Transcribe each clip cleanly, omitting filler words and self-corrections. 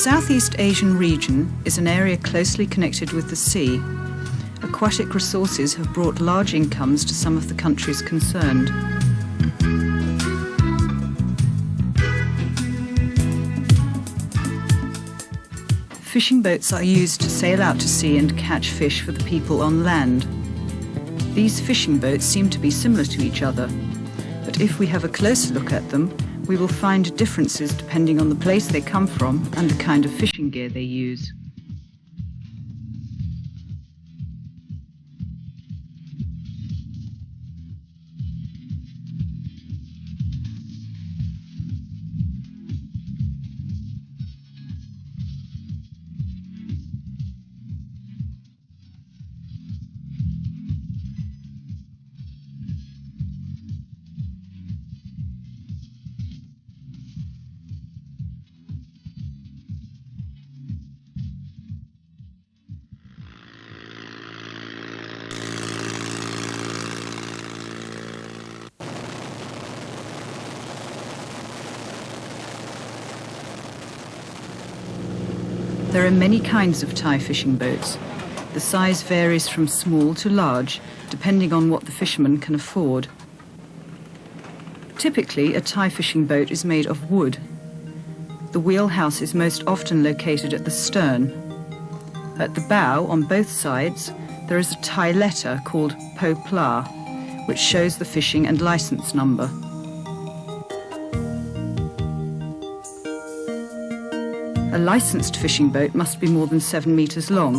Southeast Asian region is an area closely connected with the sea. Aquatic resources have brought large incomes to some of the countries concerned. Fishing boats are used to sail out to sea and catch fish for the people on land. These fishing boats seem to be similar to each other, but if we have a closer look at them, we will find differences depending on the place they come from and the kind of fishing gear they use. There are many kinds of Thai fishing boats. The size varies from small to large, depending on what the fisherman can afford. Typically, a Thai fishing boat is made of wood. The wheelhouse is most often located at the stern. At the bow, on both sides, there is a Thai letter called Po Pla, which shows the fishing and license number. A licensed fishing boat must be more than 7 meters long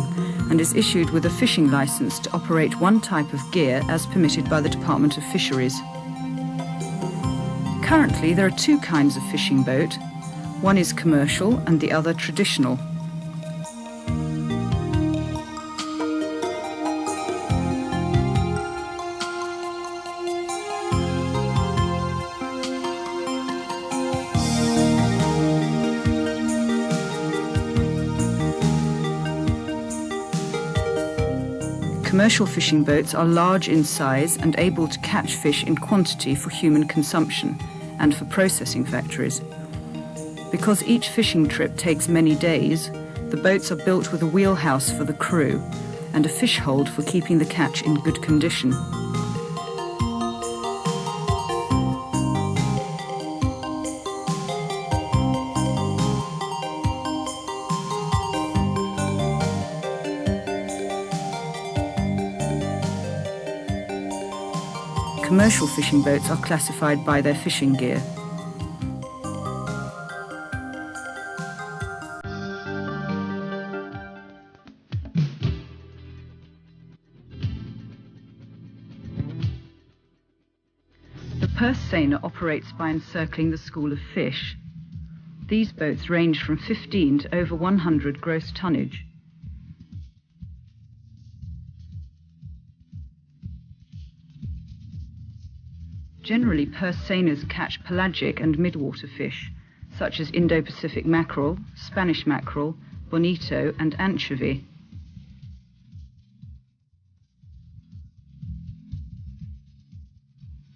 and is issued with a fishing license to operate one type of gear as permitted by the Department of Fisheries. Currently, there are two kinds of fishing boat. One is commercial and the other traditional. Commercial fishing boats are large in size and able to catch fish in quantity for human consumption and for processing factories. Because each fishing trip takes many days, the boats are built with a wheelhouse for the crew and a fish hold for keeping the catch in good condition. Commercial fishing boats are classified by their fishing gear. The purse seiner operates by encircling the school of fish. These boats range from 15 to over 100 gross tonnage. Generally, purse seiners catch pelagic and midwater fish, such as Indo-Pacific mackerel, Spanish mackerel, bonito, and anchovy.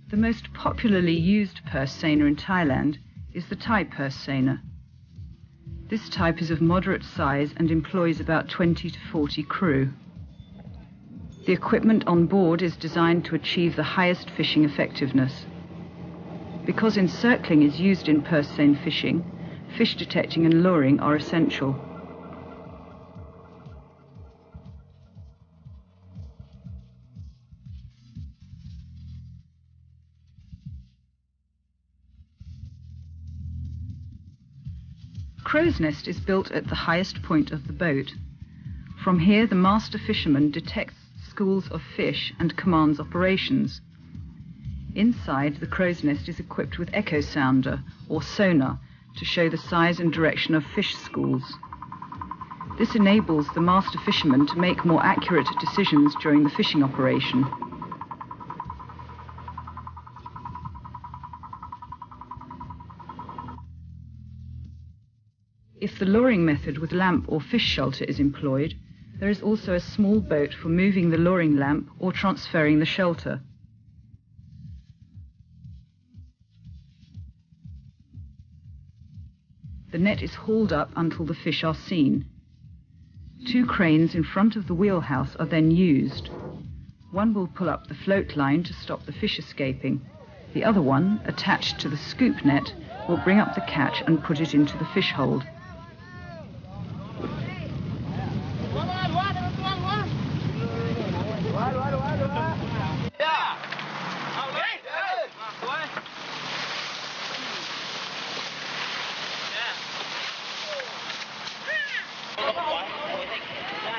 The most popularly used purse seiner in Thailand is the Thai purse seiner. This type is of moderate size and employs about 20 to 40 crew. The equipment on board is designed to achieve the highest fishing effectiveness. Because encircling is used in purse seine fishing, fish detecting and luring are essential. Crow's nest is built at the highest point of the boat. From here, the master fisherman detects schools of fish and commands operations. Inside, the crow's nest is equipped with echo sounder or sonar to show the size and direction of fish schools. This enables the master fisherman to make more accurate decisions during the fishing operation. If the luring method with lamp or fish shelter is employed, there is also a small boat for moving the luring lamp or transferring the shelter. The net is hauled up until the fish are seen. 2 cranes in front of the wheelhouse are then used. One will pull up the float line to stop the fish escaping. The other one, attached to the scoop net, will bring up the catch and put it into the fish hold.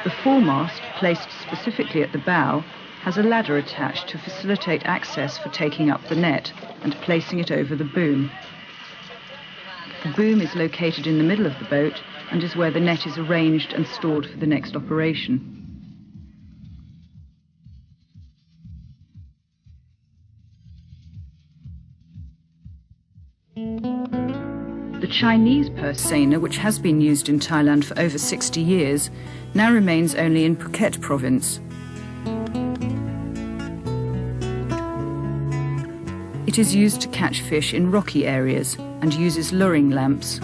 The foremast, placed specifically at the bow, has a ladder attached to facilitate access for taking up the net and placing it over the boom. The boom is located in the middle of the boat and is where the net is arranged and stored for the next operation. The Chinese purse seiner, which has been used in Thailand for over 60 years, now remains only in Phuket province. It is used to catch fish in rocky areas and uses luring lamps.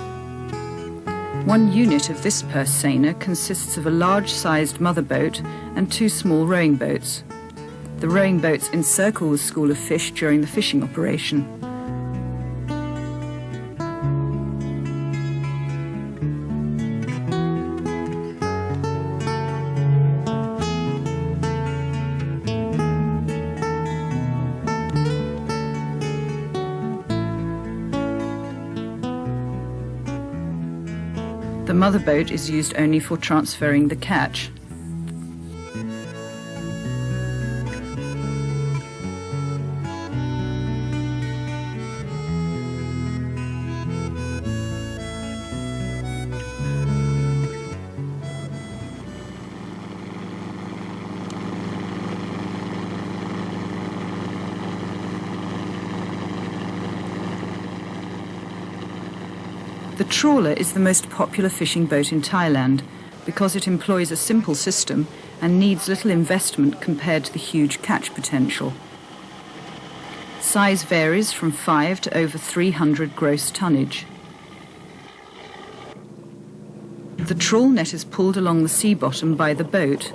One unit of this purse seiner consists of a large-sized mother boat and 2 small rowing boats. The rowing boats encircle the school of fish during the fishing operation. The mother boat is used only for transferring the catch. The trawler is the most popular fishing boat in Thailand because it employs a simple system and needs little investment compared to the huge catch potential. Size varies from 5 to over 300 gross tonnage. The trawl net is pulled along the sea bottom by the boat.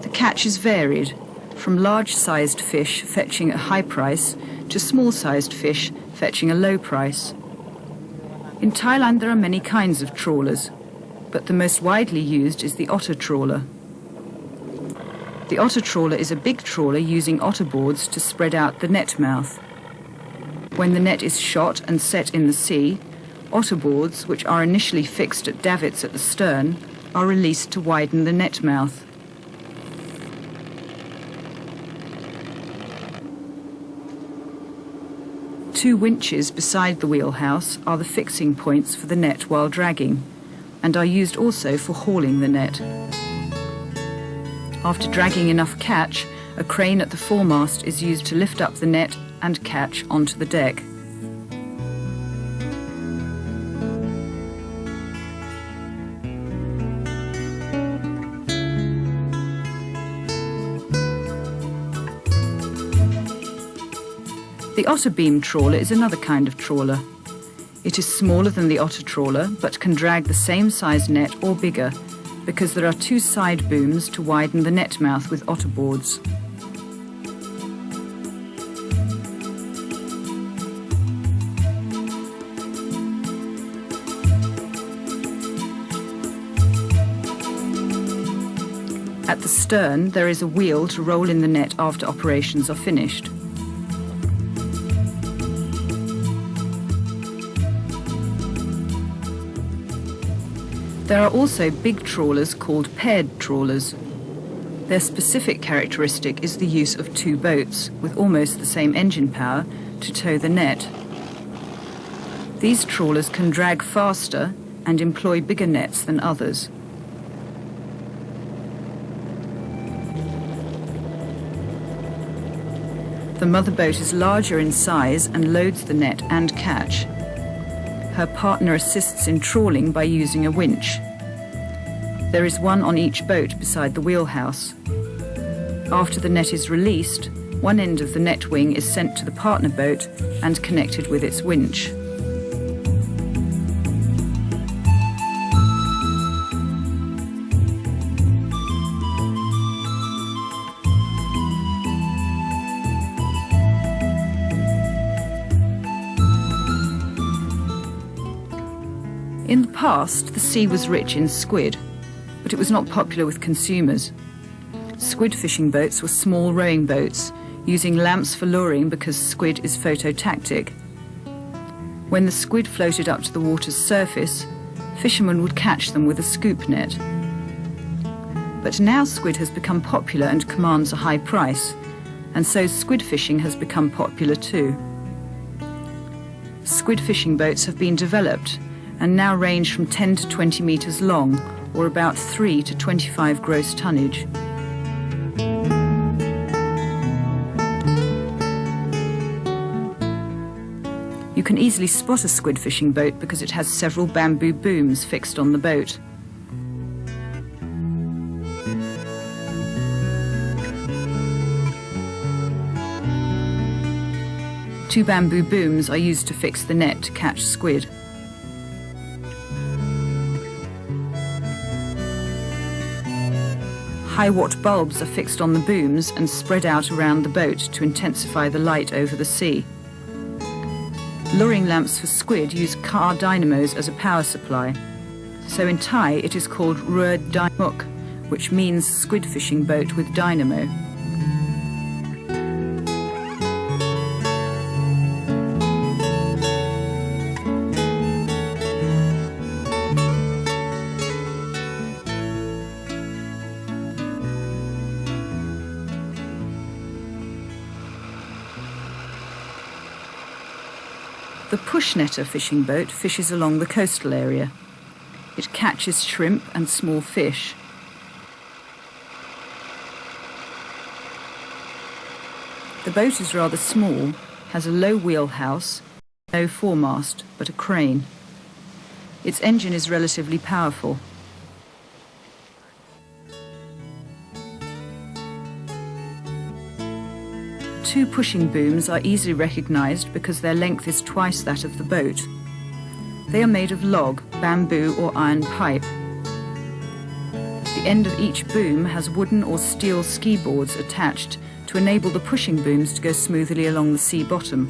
The catch is varied, from large-sized fish fetching a high price to small-sized fish fetching a low price. In Thailand there are many kinds of trawlers, but the most widely used is the otter trawler. The otter trawler is a big trawler using otter boards to spread out the net mouth. When the net is shot and set in the sea, otter boards, which are initially fixed at davits at the stern, are released to widen the net mouth. Two winches beside the wheelhouse are the fixing points for the net while dragging, and are used also for hauling the net. After dragging enough catch, a crane at the foremast is used to lift up the net and catch onto the deck. The otter beam trawler is another kind of trawler. It is smaller than the otter trawler, but can drag the same size net or bigger, because there are two side booms to widen the net mouth with otter boards. At the stern, there is a wheel to roll in the net after operations are finished. There are also big trawlers called paired trawlers. Their specific characteristic is the use of two boats, with almost the same engine power, to tow the net. These trawlers can drag faster and employ bigger nets than others. The mother boat is larger in size and loads the net and catch. Her partner assists in trawling by using a winch. There is one on each boat beside the wheelhouse. After the net is released, one end of the net wing is sent to the partner boat and connected with its winch. past, the sea was rich in squid, but it was not popular with consumers. Squid fishing boats were small rowing boats, using lamps for luring because squid is phototactic. When the squid floated up to the water's surface, fishermen would catch them with a scoop net. But now squid has become popular and commands a high price, and so squid fishing has become popular too. Squid fishing boats have been developed and now range from 10 to 20 metres long, or about 3 to 25 gross tonnage. You can easily spot a squid fishing boat because it has several bamboo booms fixed on the boat. Two bamboo booms are used to fix the net to catch squid. High-watt bulbs are fixed on the booms and spread out around the boat to intensify the light over the sea. Luring lamps for squid use car dynamos as a power supply. So in Thai it is called Rua Dynamuk, which means squid fishing boat with dynamo. The push-netter fishing boat fishes along the coastal area. It catches shrimp and small fish. The boat is rather small, has a low wheelhouse, no foremast, but a crane. Its engine is relatively powerful. Two pushing booms are easily recognized because their length is twice that of the boat. They are made of log, bamboo or iron pipe. The end of each boom has wooden or steel ski boards attached to enable the pushing booms to go smoothly along the sea bottom.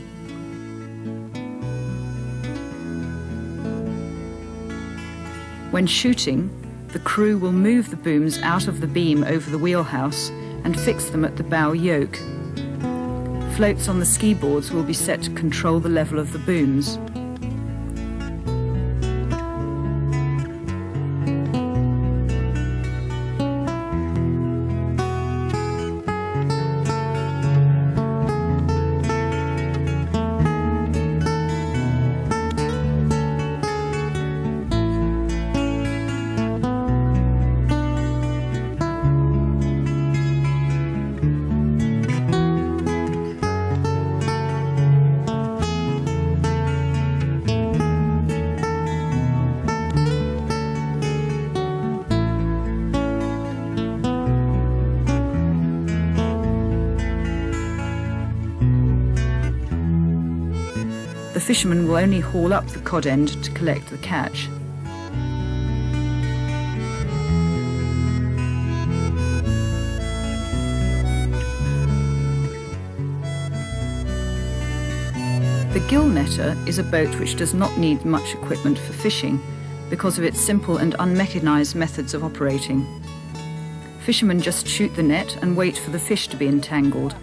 When shooting, the crew will move the booms out of the beam over the wheelhouse and fix them at the bow yoke. Floats on the ski boards will be set to control the level of the booms. The fishermen will only haul up the cod end to collect the catch. The gill netter is a boat which does not need much equipment for fishing because of its simple and unmechanized methods of operating. Fishermen just shoot the net and wait for the fish to be entangled.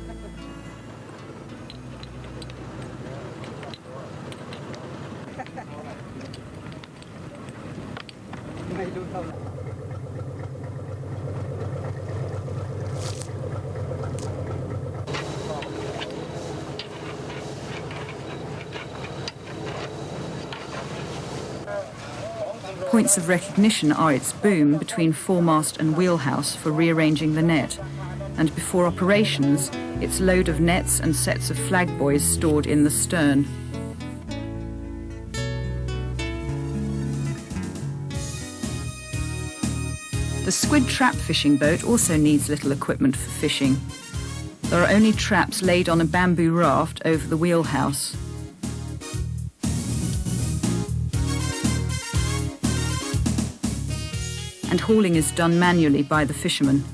Points of recognition are its boom between foremast and wheelhouse for rearranging the net, and before operations, its load of nets and sets of flag buoys stored in the stern. The squid trap fishing boat also needs little equipment for fishing. There are only traps laid on a bamboo raft over the wheelhouse. And hauling is done manually by the fishermen.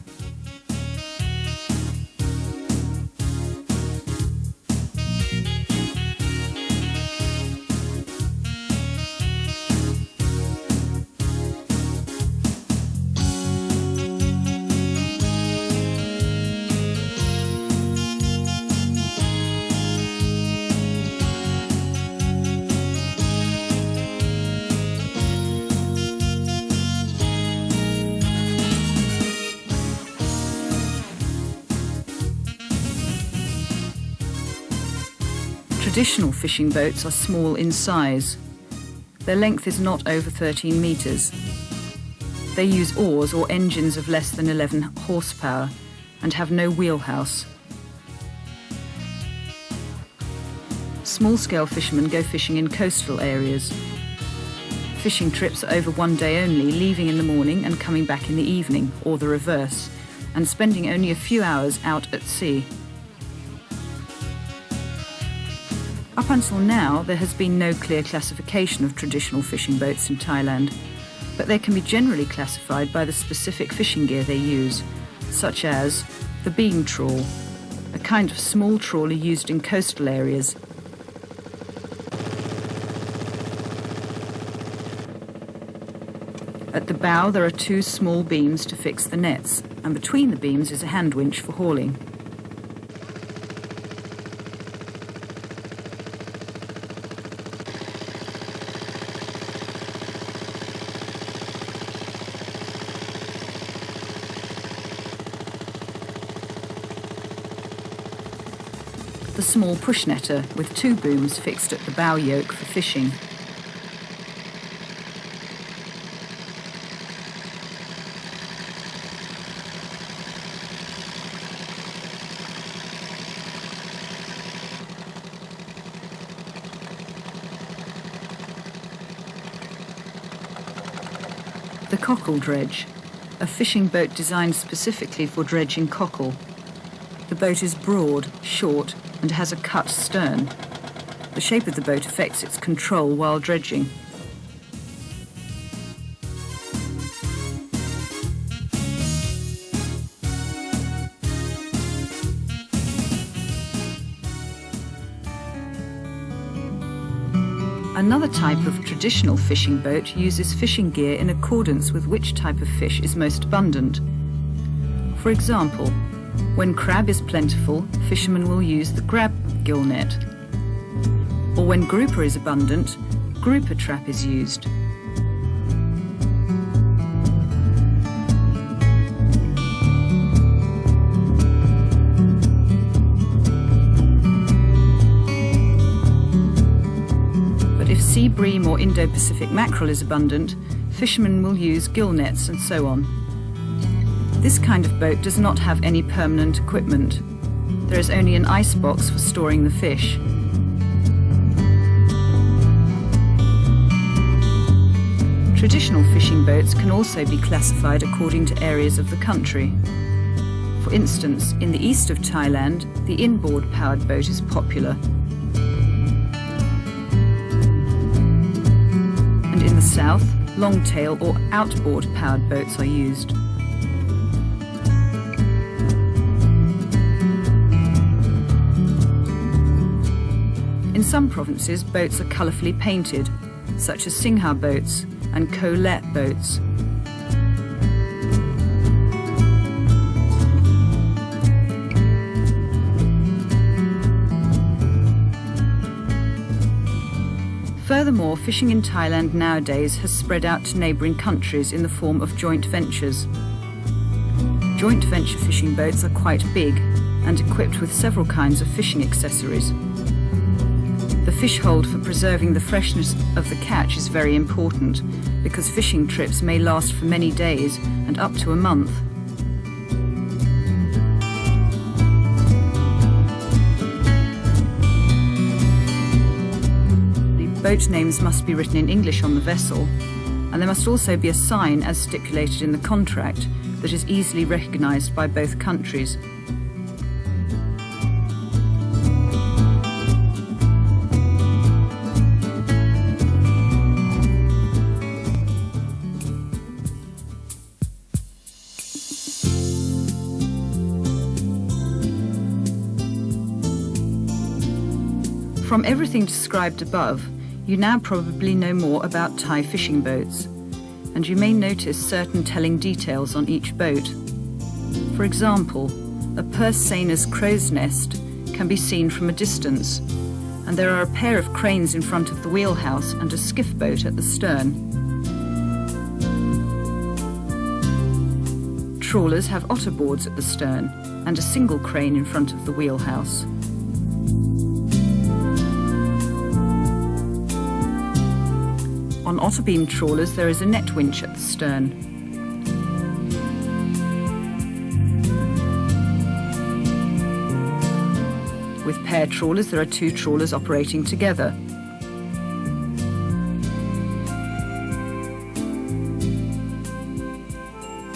Traditional fishing boats are small in size. Their length is not over 13 metres. They use oars or engines of less than 11 horsepower and have no wheelhouse. Small-scale fishermen go fishing in coastal areas. Fishing trips are over one day only, leaving in the morning and coming back in the evening, or the reverse, and spending only a few hours out at sea. Up until now, there has been no clear classification of traditional fishing boats in Thailand, but they can be generally classified by the specific fishing gear they use, such as the beam trawl, a kind of small trawler used in coastal areas. At the bow there are two small beams to fix the nets, and between the beams is a hand winch for hauling. The small push netter with two booms fixed at the bow yoke for fishing. The cockle dredge, a fishing boat designed specifically for dredging cockle. The boat is broad, short, and has a cut stern. The shape of the boat affects its control while dredging. Another type of traditional fishing boat uses fishing gear in accordance with which type of fish is most abundant. For example, when crab is plentiful, fishermen will use the grab gill net. Or when grouper is abundant, grouper trap is used. But if sea bream or Indo-Pacific mackerel is abundant, fishermen will use gill nets and so on. This kind of boat does not have any permanent equipment. There is only an ice box for storing the fish. Traditional fishing boats can also be classified according to areas of the country. For instance, in the east of Thailand, the inboard powered boat is popular. And in the south, longtail or outboard powered boats are used. In some provinces, boats are colourfully painted, such as Singha boats and Kolet boats. Furthermore, fishing in Thailand nowadays has spread out to neighbouring countries in the form of joint ventures. Joint venture fishing boats are quite big and equipped with several kinds of fishing accessories. The fish hold for preserving the freshness of the catch is very important, because fishing trips may last for many days and up to a month. The boat names must be written in English on the vessel, and there must also be a sign as stipulated in the contract that is easily recognised by both countries. From everything described above, you now probably know more about Thai fishing boats, and you may notice certain telling details on each boat. For example, a purse seiner's crow's nest can be seen from a distance, and there are a pair of cranes in front of the wheelhouse and a skiff boat at the stern. Trawlers have otter boards at the stern and a single crane in front of the wheelhouse. On otterbeam trawlers there is a net winch at the stern. With pair trawlers there are two trawlers operating together.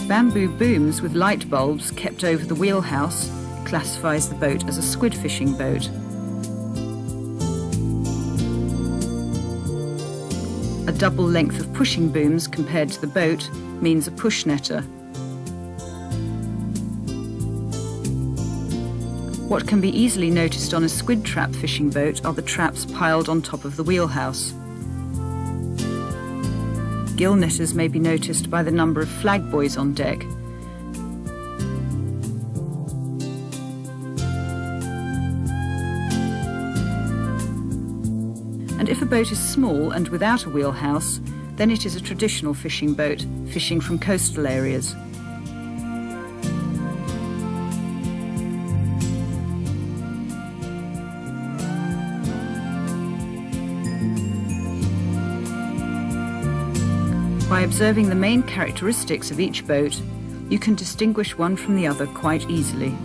Bamboo booms with light bulbs kept over the wheelhouse classifies the boat as a squid fishing boat. A double length of pushing booms compared to the boat means a push netter. What can be easily noticed on a squid trap fishing boat are the traps piled on top of the wheelhouse. Gill netters may be noticed by the number of flag buoys on deck. And if a boat is small and without a wheelhouse, then it is a traditional fishing boat, fishing from coastal areas. By observing the main characteristics of each boat, you can distinguish one from the other quite easily.